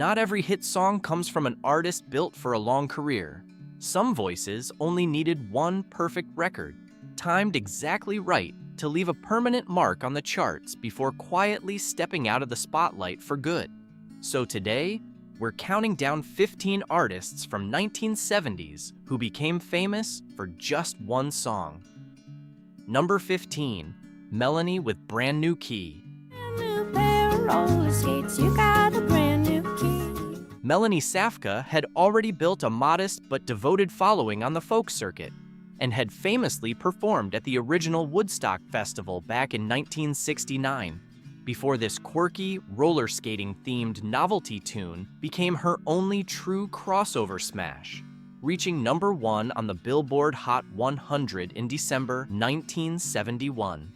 not every hit song comes from an artist built for a long career. Some voices only needed one perfect record, timed exactly right to leave a permanent mark on the charts before quietly stepping out of the spotlight for good. So today, we're counting down 15 artists from 1970s who became famous for just one song. Number 15, Melanie with Brand New Key. New pair of roller skates, you got a brand new key. Melanie Safka had already built a modest but devoted following on the folk circuit and had famously performed at the original Woodstock Festival back in 1969, before this quirky, roller skating-themed novelty tune became her only true crossover smash, reaching number 1 on the Billboard Hot 100 in December 1971.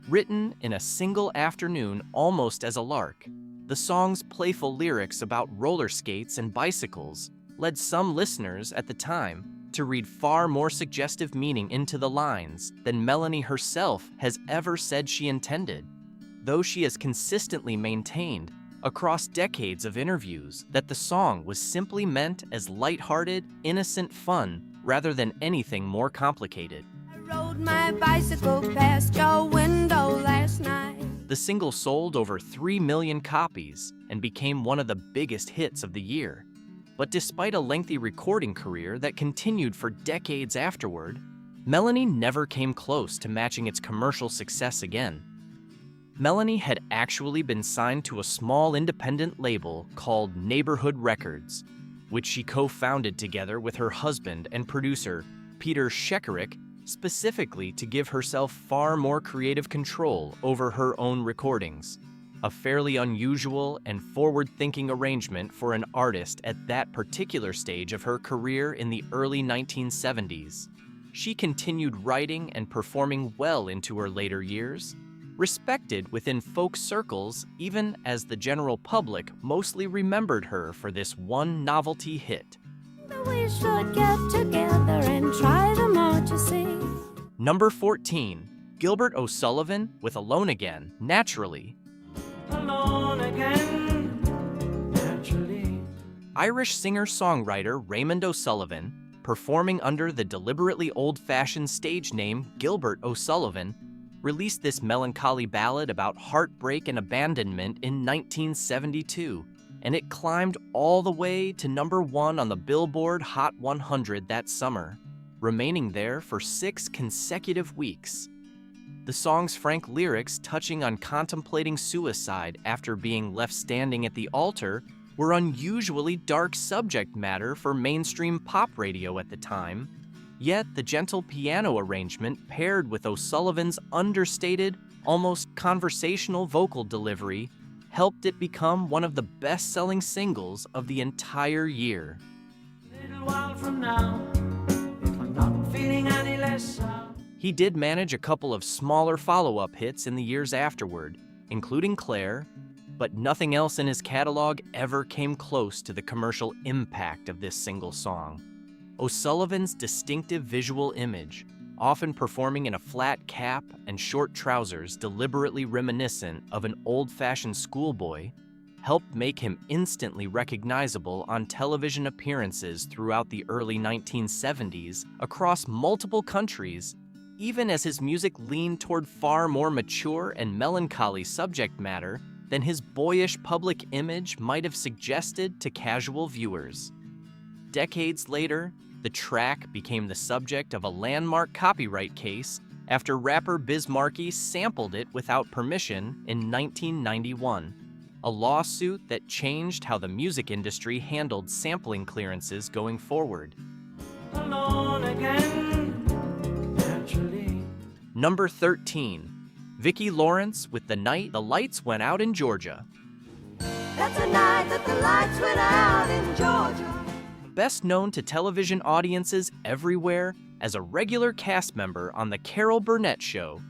Written in a single afternoon almost as a lark, the song's playful lyrics about roller skates and bicycles led some listeners at the time to read far more suggestive meaning into the lines than Melanie herself has ever said she intended, though she has consistently maintained across decades of interviews that the song was simply meant as lighthearted, innocent fun rather than anything more complicated. I rode my bicycle past your window last night. The single sold over 3 million copies and became one of the biggest hits of the year. But despite a lengthy recording career that continued for decades afterward, Melanie never came close to matching its commercial success again. Melanie had actually been signed to a small independent label called Neighborhood Records, which she co-founded together with her husband and producer, Peter Shekerick, specifically to give herself far more creative control over her own recordings, a fairly unusual and forward-thinking arrangement for an artist at that particular stage of her career in the early 1970s. She continued writing and performing well into her later years, respected within folk circles even as the general public mostly remembered her for this one novelty hit. We should get together and try them all to see. Number 14, Gilbert O'Sullivan with Alone Again, Naturally. Alone again, naturally. Irish singer-songwriter Raymond O'Sullivan, performing under the deliberately old-fashioned stage name Gilbert O'Sullivan, released this melancholy ballad about heartbreak and abandonment in 1972, and it climbed all the way to number 1 on the Billboard Hot 100 that summer, remaining there for 6 consecutive weeks. The song's frank lyrics touching on contemplating suicide after being left standing at the altar were unusually dark subject matter for mainstream pop radio at the time. Yet the gentle piano arrangement paired with O'Sullivan's understated, almost conversational vocal delivery helped it become one of the best-selling singles of the entire year. A little while from now, if I'm not feeling any less sound. He did manage a couple of smaller follow-up hits in the years afterward, including Claire, but nothing else in his catalog ever came close to the commercial impact of this single song. O'Sullivan's distinctive visual image, often performing in a flat cap and short trousers deliberately reminiscent of an old-fashioned schoolboy, helped make him instantly recognizable on television appearances throughout the early 1970s across multiple countries, even as his music leaned toward far more mature and melancholy subject matter than his boyish public image might have suggested to casual viewers. Decades later, the track became the subject of a landmark copyright case after rapper Biz Markie sampled it without permission in 1991, a lawsuit that changed how the music industry handled sampling clearances going forward. Alone again, naturally. Number 13, Vicki Lawrence with The Night the Lights Went Out in Georgia. That's the night that the lights went out in Georgia. Best known to television audiences everywhere as a regular cast member on The Carol Burnett Show,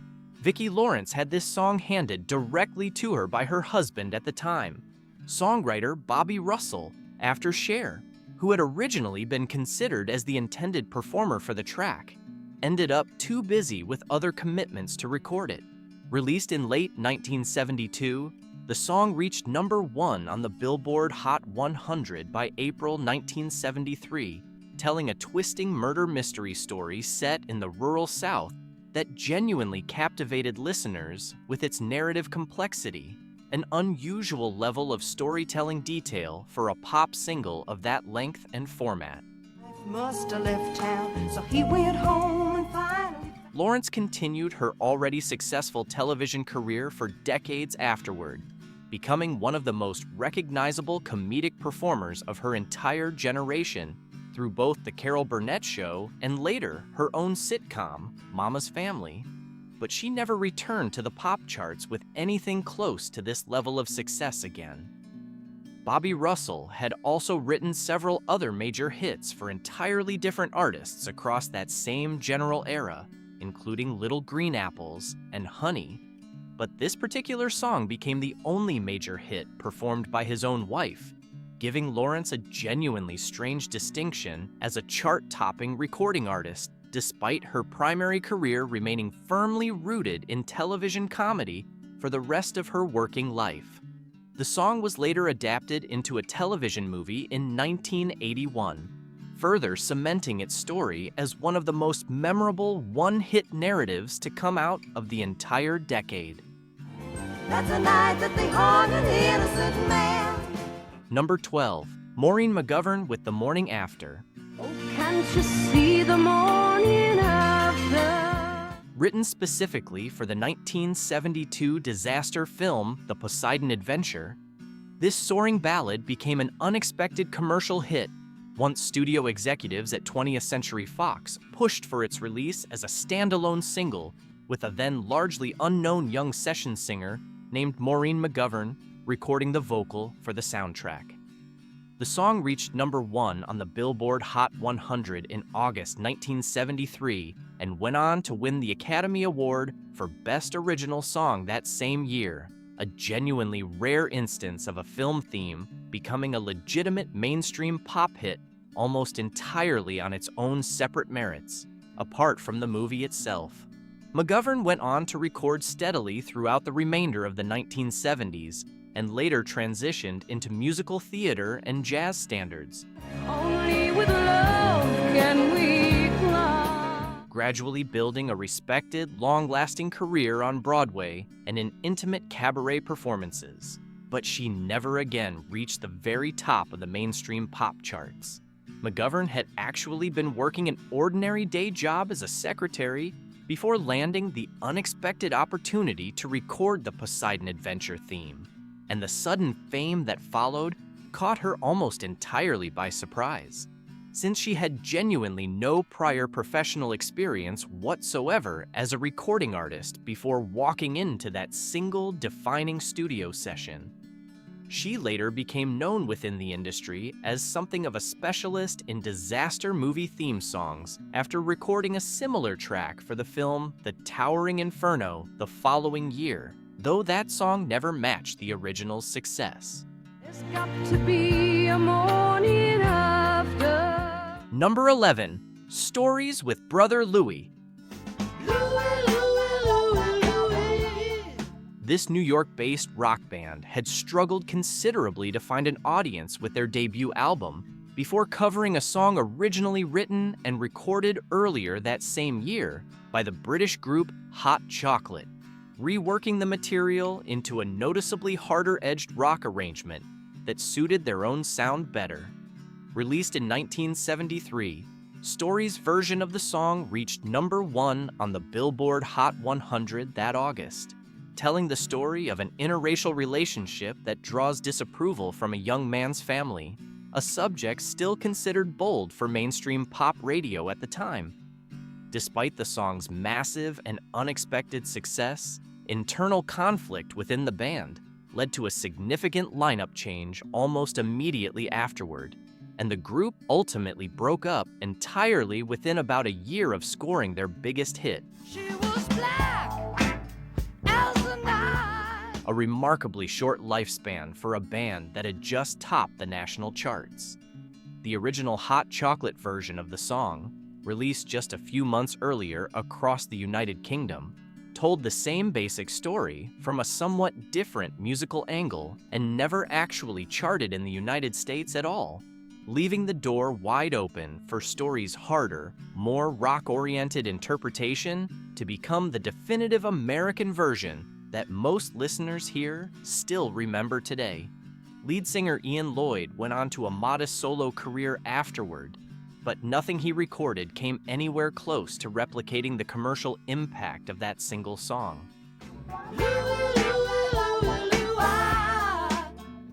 Vicki Lawrence had this song handed directly to her by her husband at the time, songwriter Bobby Russell, after Cher, who had originally been considered as the intended performer for the track, ended up too busy with other commitments to record it. Released in late 1972, The song reached #1 on the Billboard Hot 100 by April 1973, telling a twisting murder mystery story set in the rural South that genuinely captivated listeners with its narrative complexity, an unusual level of storytelling detail for a pop single of that length and format. Must have left town, so he went home and finally. Lawrence continued her already successful television career for decades afterward, becoming one of the most recognizable comedic performers of her entire generation through both The Carol Burnett Show and later her own sitcom, Mama's Family. But she never returned to the pop charts with anything close to this level of success again. Bobby Russell had also written several other major hits for entirely different artists across that same general era, including Little Green Apples and Honey. But this particular song became the only major hit performed by his own wife, giving Lawrence a genuinely strange distinction as a chart-topping recording artist, despite her primary career remaining firmly rooted in television comedy for the rest of her working life. The song was later adapted into a television movie in 1981, further cementing its story as one of the most memorable one-hit narratives to come out of the entire decade. That's a night that they hung an innocent man. #12, Maureen McGovern with The Morning After. Oh, can't you see the morning after? Written specifically for the 1972 disaster film The Poseidon Adventure, this soaring ballad became an unexpected commercial hit once studio executives at 20th Century Fox pushed for its release as a standalone single with a then largely unknown young session singer named Maureen McGovern recording the vocal for the soundtrack. The song reached #1 on the Billboard Hot 100 in August 1973 and went on to win the Academy Award for Best Original Song that same year, a genuinely rare instance of a film theme becoming a legitimate mainstream pop hit almost entirely on its own separate merits, apart from the movie itself. McGovern went on to record steadily throughout the remainder of the 1970s and later transitioned into musical theater and jazz standards, Only with love can we climb. gradually building a respected, long-lasting career on Broadway and in intimate cabaret performances. But she never again reached the very top of the mainstream pop charts. McGovern had actually been working an ordinary day job as a secretary before landing the unexpected opportunity to record the Poseidon Adventure theme, and the sudden fame that followed caught her almost entirely by surprise, since she had genuinely no prior professional experience whatsoever as a recording artist before walking into that single defining studio session. She later became known within the industry as something of a specialist in disaster movie theme songs after recording a similar track for the film The Towering Inferno the following year, though that song never matched the original's success. There's got to be a morning after. #11, Stories with Brother Louie. This New York-based rock band had struggled considerably to find an audience with their debut album before covering a song originally written and recorded earlier that same year by the British group Hot Chocolate, reworking the material into a noticeably harder-edged rock arrangement that suited their own sound better. Released in 1973, Story's version of the song reached #1 on the Billboard Hot 100 that August, telling the story of an interracial relationship that draws disapproval from a young man's family, a subject still considered bold for mainstream pop radio at the time. Despite the song's massive and unexpected success, internal conflict within the band led to a significant lineup change almost immediately afterward, and the group ultimately broke up entirely within about a year of scoring their biggest hit. She was black as the night. A remarkably short lifespan for a band that had just topped the national charts. The original Hot Chocolate version of the song, released just a few months earlier across the United Kingdom, told the same basic story from a somewhat different musical angle and never actually charted in the United States at all, leaving the door wide open for Story's harder, more rock-oriented interpretation to become the definitive American version that most listeners here still remember today. Lead singer Ian Lloyd went on to a modest solo career afterward, but nothing he recorded came anywhere close to replicating the commercial impact of that single song.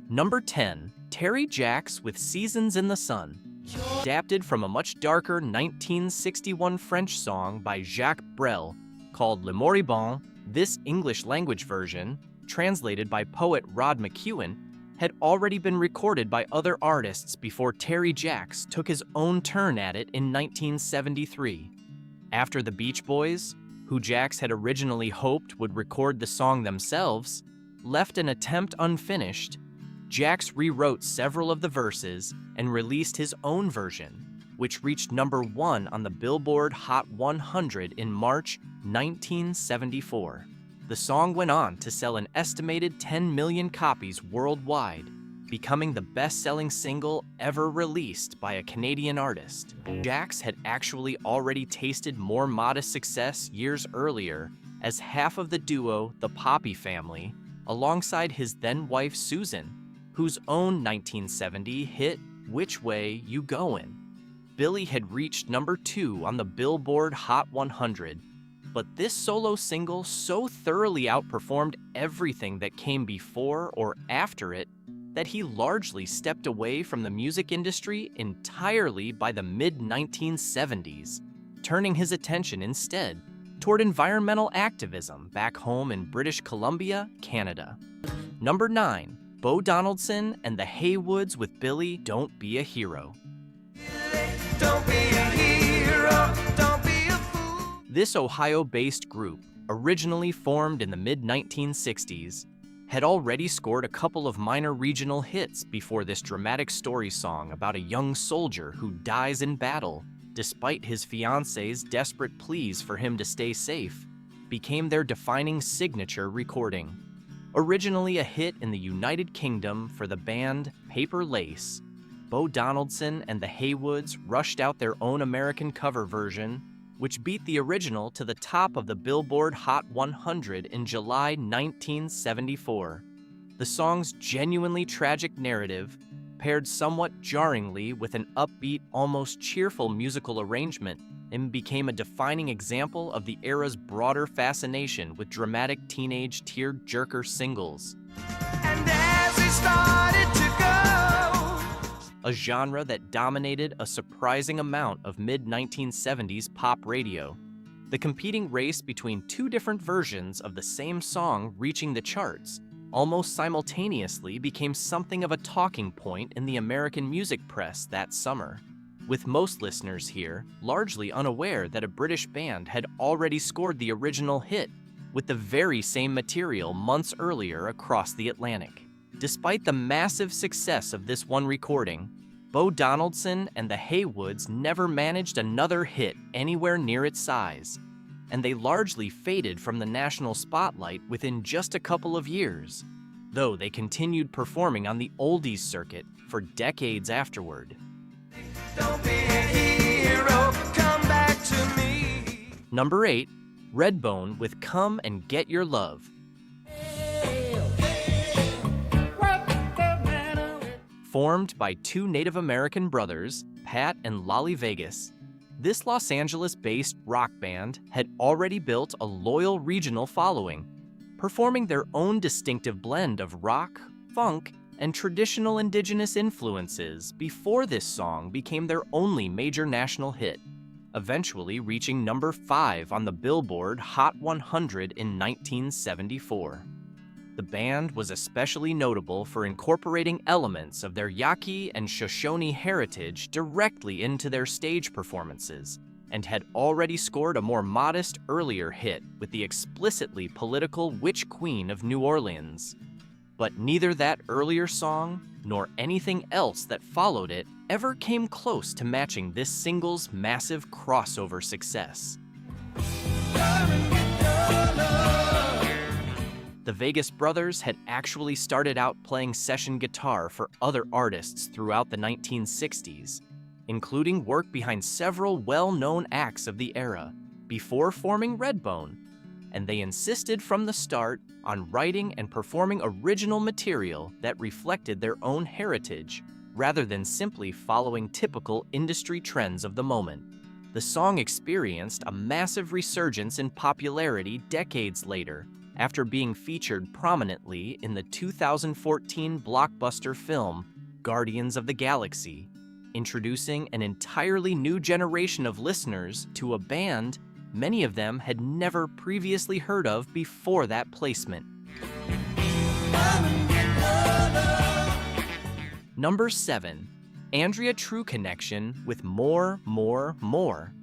Number 10, Terry Jacks with Seasons in the Sun. Adapted from a much darker 1961 French song by Jacques Brel called Le Moribond, this English-language version, translated by poet Rod McEwen, had already been recorded by other artists before Terry Jacks took his own turn at it in 1973. After the Beach Boys, who Jacks had originally hoped would record the song themselves, left an attempt unfinished, Jacks rewrote several of the verses and released his own version, which reached number 1 on the Billboard Hot 100 in March 1974. The song went on to sell an estimated 10 million copies worldwide, becoming the best-selling single ever released by a Canadian artist. Jacks had actually already tasted more modest success years earlier as half of the duo The Poppy Family, alongside his then-wife Susan, whose own 1970 hit Which Way You Goin'. Billy had reached number 2 on the Billboard Hot 100, but this solo single so thoroughly outperformed everything that came before or after it that he largely stepped away from the music industry entirely by the mid-1970s, turning his attention instead toward environmental activism back home in British Columbia, Canada. Number 9, Bo Donaldson and the Heywoods with Billy, Don't Be a Hero. Don't be a hero, don't be a fool. This Ohio-based group, originally formed in the mid-1960s, had already scored a couple of minor regional hits before this dramatic story song about a young soldier who dies in battle, despite his fiance's desperate pleas for him to stay safe, became their defining signature recording. Originally a hit in the United Kingdom for the band Paper Lace, Bo Donaldson and the Heywoods rushed out their own American cover version, which beat the original to the top of the Billboard Hot 100 in July 1974. The song's genuinely tragic narrative, paired somewhat jarringly with an upbeat, almost cheerful musical arrangement, and became a defining example of the era's broader fascination with dramatic teenage tear-jerker singles. And as he started to go, a genre that dominated a surprising amount of mid-1970s pop radio. The competing race between two different versions of the same song reaching the charts almost simultaneously became something of a talking point in the American music press that summer, with most listeners here largely unaware that a British band had already scored the original hit with the very same material months earlier across the Atlantic. Despite the massive success of this one recording, Bo Donaldson and the Heywoods never managed another hit anywhere near its size, and they largely faded from the national spotlight within just a couple of years, though they continued performing on the oldies circuit for decades afterward. don't be a hero, come back to me. Number 8, Redbone with Come and Get Your Love. Formed by two Native American brothers, Pat and Lolly Vegas, this Los Angeles-based rock band had already built a loyal regional following, performing their own distinctive blend of rock, funk, and traditional indigenous influences before this song became their only major national hit, eventually reaching number 5 on the Billboard Hot 100 in 1974. The band was especially notable for incorporating elements of their Yaqui and Shoshone heritage directly into their stage performances, and had already scored a more modest earlier hit with the explicitly political Witch Queen of New Orleans. But neither that earlier song, nor anything else that followed it, ever came close to matching this single's massive crossover success. Come and get your love. The Vegas brothers had actually started out playing session guitar for other artists throughout the 1960s, including work behind several well-known acts of the era, before forming Redbone, and they insisted from the start on writing and performing original material that reflected their own heritage, rather than simply following typical industry trends of the moment. The song experienced a massive resurgence in popularity decades later, after being featured prominently in the 2014 blockbuster film Guardians of the Galaxy, introducing an entirely new generation of listeners to a band many of them had never previously heard of before that placement. Number 7. Andrea True Connection with More, More, More.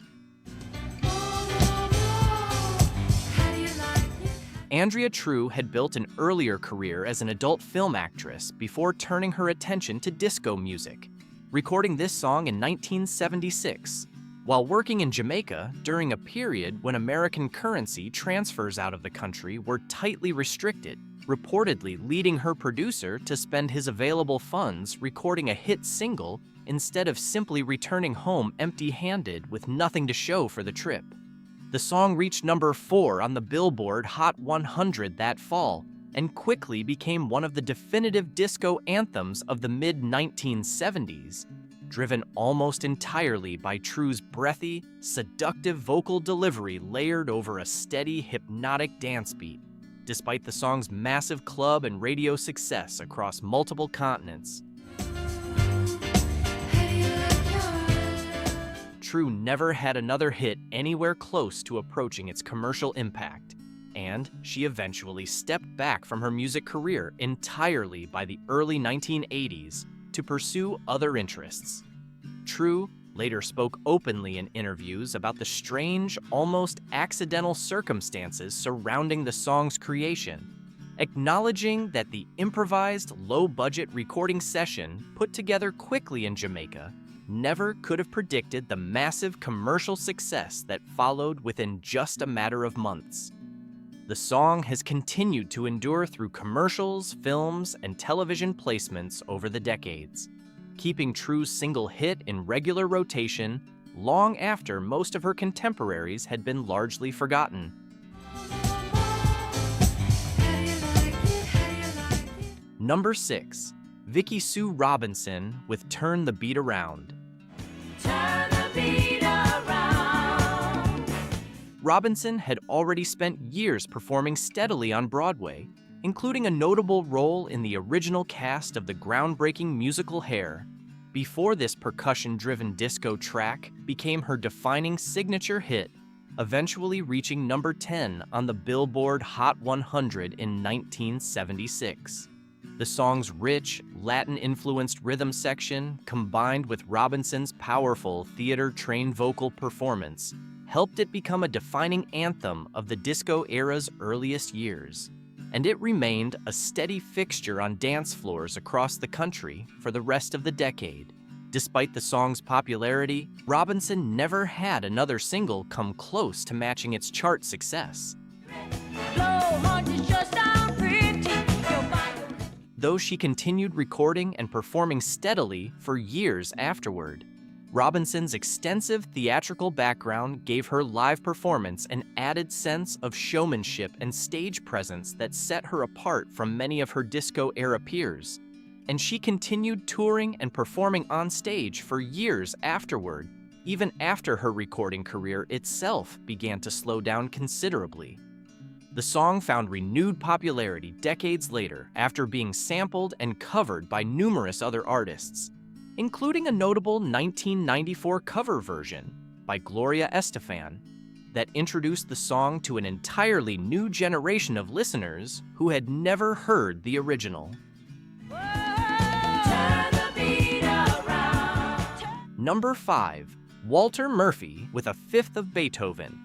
Andrea True had built an earlier career as an adult film actress before turning her attention to disco music, recording this song in 1976, while working in Jamaica during a period when American currency transfers out of the country were tightly restricted, reportedly leading her producer to spend his available funds recording a hit single instead of simply returning home empty-handed with nothing to show for the trip. The song reached number 4 on the Billboard Hot 100 that fall and quickly became one of the definitive disco anthems of the mid-1970s, driven almost entirely by True's breathy, seductive vocal delivery layered over a steady, hypnotic dance beat. Despite the song's massive club and radio success across multiple continents, True never had another hit anywhere close to approaching its commercial impact, and she eventually stepped back from her music career entirely by the early 1980s to pursue other interests. True later spoke openly in interviews about the strange, almost accidental circumstances surrounding the song's creation, acknowledging that the improvised, low-budget recording session put together quickly in Jamaica never could have predicted the massive commercial success that followed within just a matter of months. The song has continued to endure through commercials, films, and television placements over the decades, keeping True's single hit in regular rotation long after most of her contemporaries had been largely forgotten. Number 6. Vicki Sue Robinson with Turn the Beat Around. Turn the beat around. Robinson had already spent years performing steadily on Broadway, including a notable role in the original cast of the groundbreaking musical Hair, before this percussion-driven disco track became her defining signature hit, eventually reaching number 10 on the Billboard Hot 100 in 1976. The song's rich, Latin-influenced rhythm section, combined with Robinson's powerful theater-trained vocal performance, helped it become a defining anthem of the disco era's earliest years, and it remained a steady fixture on dance floors across the country for the rest of the decade. Despite the song's popularity, Robinson never had another single come close to matching its chart success. Though she continued recording and performing steadily for years afterward, Robinson's extensive theatrical background gave her live performance an added sense of showmanship and stage presence that set her apart from many of her disco-era peers, and she continued touring and performing on stage for years afterward, even after her recording career itself began to slow down considerably. The song found renewed popularity decades later after being sampled and covered by numerous other artists, including a notable 1994 cover version by Gloria Estefan that introduced the song to an entirely new generation of listeners who had never heard the original. Number 5. Walter Murphy with A Fifth of Beethoven.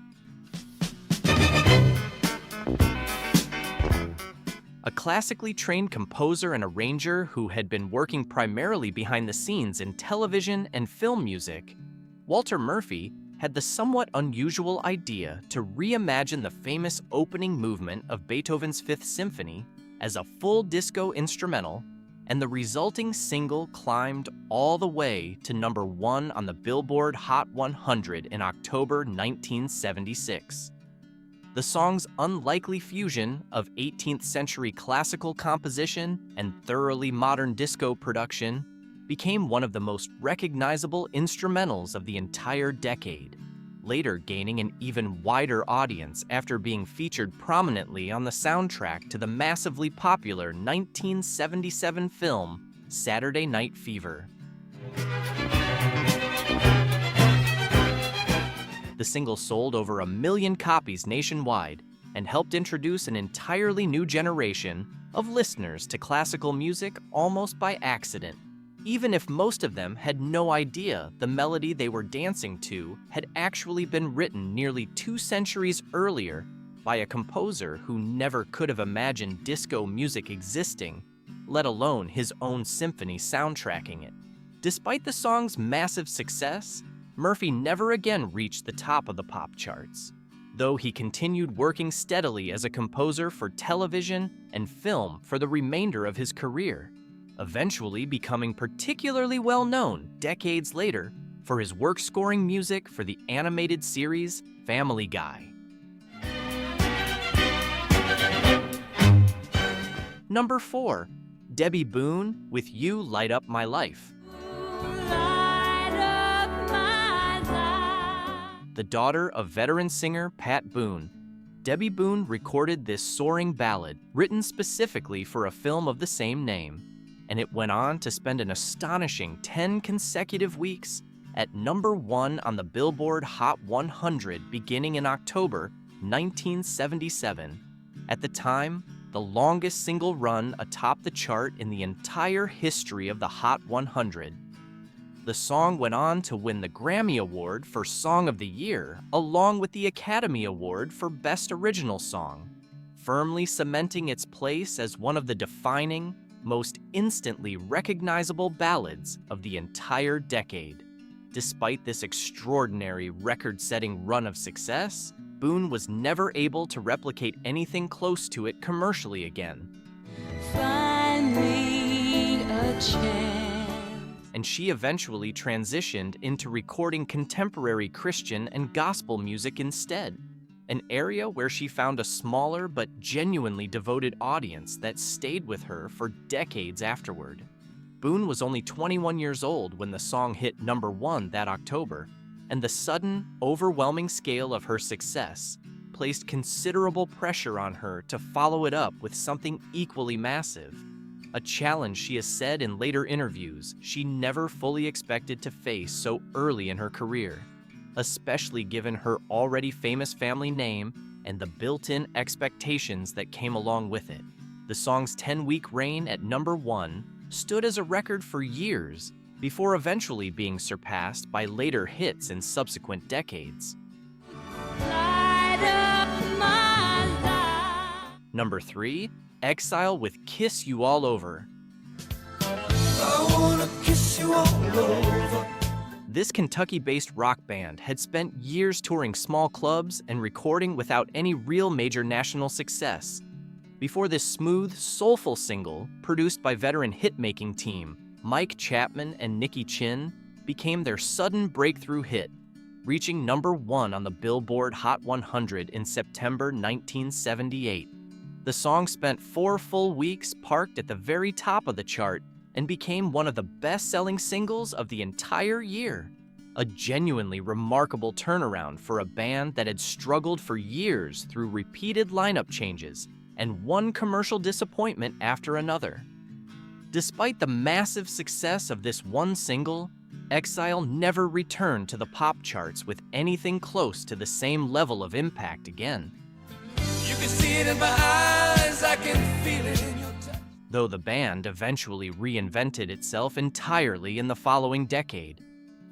A classically trained composer and arranger who had been working primarily behind the scenes in television and film music, Walter Murphy had the somewhat unusual idea to reimagine the famous opening movement of Beethoven's Fifth Symphony as a full disco instrumental, and the resulting single climbed all the way to number 1 on the Billboard Hot 100 in October 1976. The song's unlikely fusion of 18th century classical composition and thoroughly modern disco production became one of the most recognizable instrumentals of the entire decade, later gaining an even wider audience after being featured prominently on the soundtrack to the massively popular 1977 film Saturday Night Fever. The single sold over 1 million copies nationwide and helped introduce an entirely new generation of listeners to classical music almost by accident, even if most of them had no idea the melody they were dancing to had actually been written nearly 2 centuries earlier by a composer who never could have imagined disco music existing, let alone his own symphony soundtracking it. Despite the song's massive success, Murphy never again reached the top of the pop charts, though he continued working steadily as a composer for television and film for the remainder of his career, eventually becoming particularly well known decades later for his work scoring music for the animated series Family Guy. Number 4, Debby Boone with You Light Up My Life. The daughter of veteran singer Pat Boone, Debby Boone recorded this soaring ballad written specifically for a film of the same name, and it went on to spend an astonishing 10 consecutive weeks at number 1 on the Billboard Hot 100 beginning in October 1977. At the time, the longest single run atop the chart in the entire history of the Hot 100. The song went on to win the Grammy Award for Song of the Year, along with the Academy Award for Best Original Song, firmly cementing its place as one of the defining, most instantly recognizable ballads of the entire decade. Despite this extraordinary record-setting run of success, Boone was never able to replicate anything close to it commercially again. Find me a chance. And she eventually transitioned into recording contemporary Christian and gospel music instead, an area where she found a smaller but genuinely devoted audience that stayed with her for decades afterward. Boone was only 21 years old when the song hit number 1 that October, and the sudden, overwhelming scale of her success placed considerable pressure on her to follow it up with something equally massive, a challenge she has said in later interviews she never fully expected to face so early in her career, especially given her already famous family name and the built-in expectations that came along with it. The song's 10-week reign at number 1 stood as a record for years before eventually being surpassed by later hits in subsequent decades. Light up my life. Number 3, Exile with Kiss You All Over. I wanna kiss you all over. This Kentucky-based rock band had spent years touring small clubs and recording without any real major national success, before this smooth, soulful single, produced by veteran hit-making team Mike Chapman and Nicky Chinn, became their sudden breakthrough hit, reaching number 1 on the Billboard Hot 100 in September 1978. The song spent 4 full weeks parked at the very top of the chart and became one of the best-selling singles of the entire year. A genuinely remarkable turnaround for a band that had struggled for years through repeated lineup changes and one commercial disappointment after another. Despite the massive success of this one single, Exile never returned to the pop charts with anything close to the same level of impact again. You can see it in my eyes, I can feel it in your touch. Though the band eventually reinvented itself entirely in the following decade,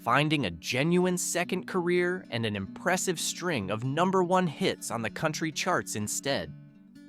finding a genuine second career and an impressive string of number 1 hits on the country charts instead,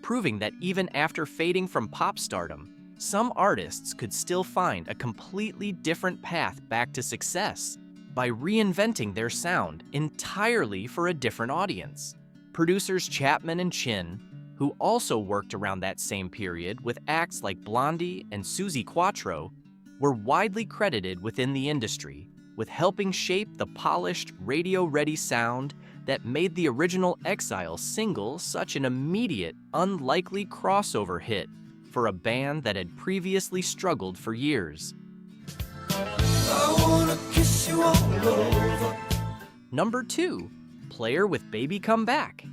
proving that even after fading from pop stardom, some artists could still find a completely different path back to success, by reinventing their sound entirely for a different audience. Producers Chapman and Chin, who also worked around that same period with acts like Blondie and Suzi Quatro, were widely credited within the industry with helping shape the polished, radio-ready sound that made the original Exile single such an immediate, unlikely crossover hit for a band that had previously struggled for years. I wanna kiss you all over. Number 2, Player with Baby Come Back.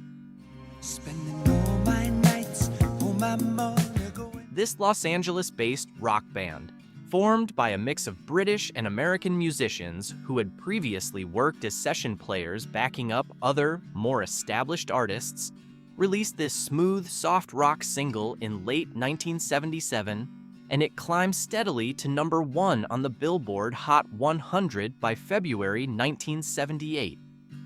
Spending all my nights, all my money going. This Los Angeles-based rock band, formed by a mix of British and American musicians who had previously worked as session players backing up other, more established artists, released this smooth, soft rock single in late 1977, and it climbed steadily to number 1 on the Billboard Hot 100 by February 1978.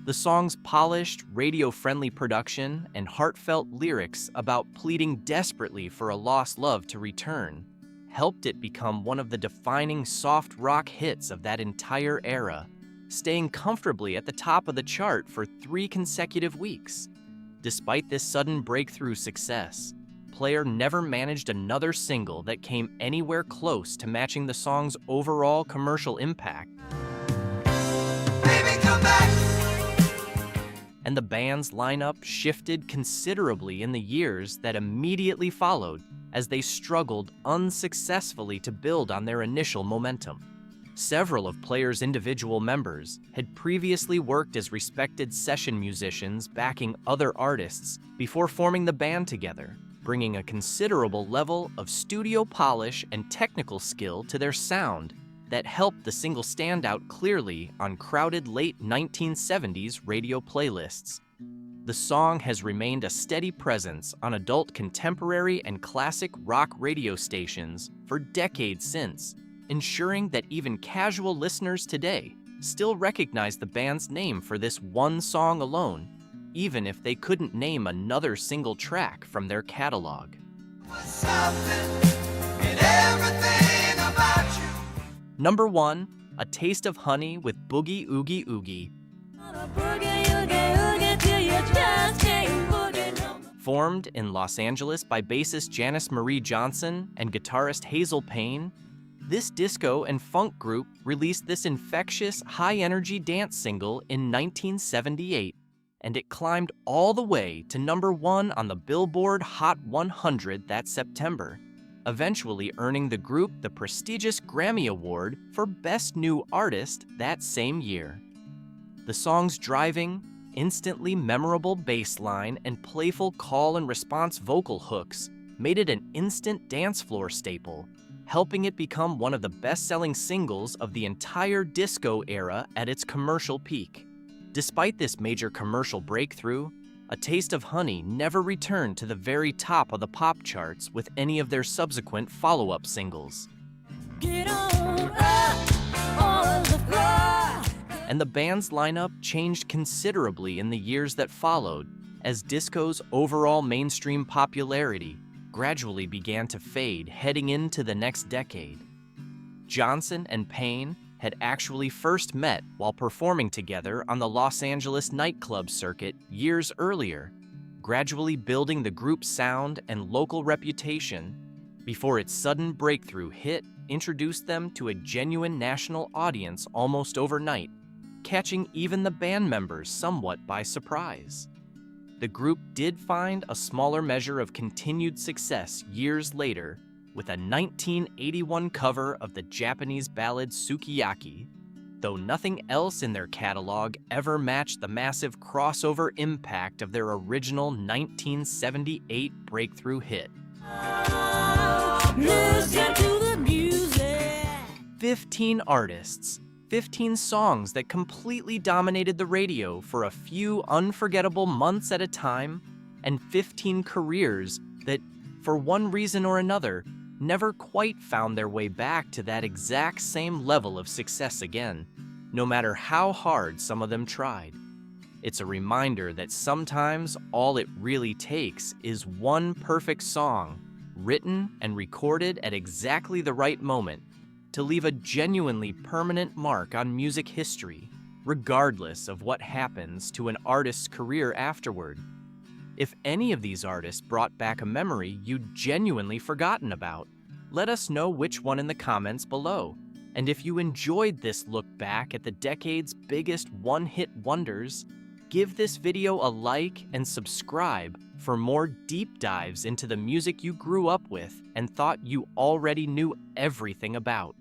The song's polished, radio-friendly production and heartfelt lyrics about pleading desperately for a lost love to return helped it become one of the defining soft rock hits of that entire era, staying comfortably at the top of the chart for 3 consecutive weeks. Despite this sudden breakthrough success, Player never managed another single that came anywhere close to matching the song's overall commercial impact. Baby, come back. And the band's lineup shifted considerably in the years that immediately followed as they struggled unsuccessfully to build on their initial momentum. Several of Player's individual members had previously worked as respected session musicians backing other artists before forming the band together, bringing a considerable level of studio polish and technical skill to their sound that helped the single stand out clearly on crowded late 1970s radio playlists. The song has remained a steady presence on adult contemporary and classic rock radio stations for decades since, ensuring that even casual listeners today still recognize the band's name for this one song alone, even if they couldn't name another single track from their catalog. Something in everything about you. Number 1, A Taste of Honey with Boogie Oogie Oogie. Formed in Los Angeles by bassist Janice Marie Johnson and guitarist Hazel Payne, this disco and funk group released this infectious, high-energy dance single in 1978, and it climbed all the way to number 1 on the Billboard Hot 100 that September, eventually earning the group the prestigious Grammy Award for Best New Artist that same year. The song's driving, instantly memorable bass line and playful call and response vocal hooks made it an instant dance floor staple, helping it become one of the best-selling singles of the entire disco era at its commercial peak. Despite this major commercial breakthrough, A Taste of Honey never returned to the very top of the pop charts with any of their subsequent follow-up singles. Get on up on the floor. And the band's lineup changed considerably in the years that followed, as disco's overall mainstream popularity gradually began to fade heading into the next decade. Johnson and Payne had actually first met while performing together on the Los Angeles nightclub circuit years earlier, gradually building the group's sound and local reputation before its sudden breakthrough hit introduced them to a genuine national audience almost overnight, catching even the band members somewhat by surprise. The group did find a smaller measure of continued success years later with a 1981 cover of the Japanese ballad Sukiyaki, though nothing else in their catalog ever matched the massive crossover impact of their original 1978 breakthrough hit. Listen to the music. 15 artists, 15 songs that completely dominated the radio for a few unforgettable months at a time, and 15 careers that, for one reason or another, never quite found their way back to that exact same level of success again, no matter how hard some of them tried. It's a reminder that sometimes all it really takes is one perfect song, written and recorded at exactly the right moment, to leave a genuinely permanent mark on music history, regardless of what happens to an artist's career afterward. If any of these artists brought back a memory you'd genuinely forgotten about, let us know which one in the comments below. And if you enjoyed this look back at the decade's biggest one-hit wonders, give this video a like and subscribe for more deep dives into the music you grew up with and thought you already knew everything about.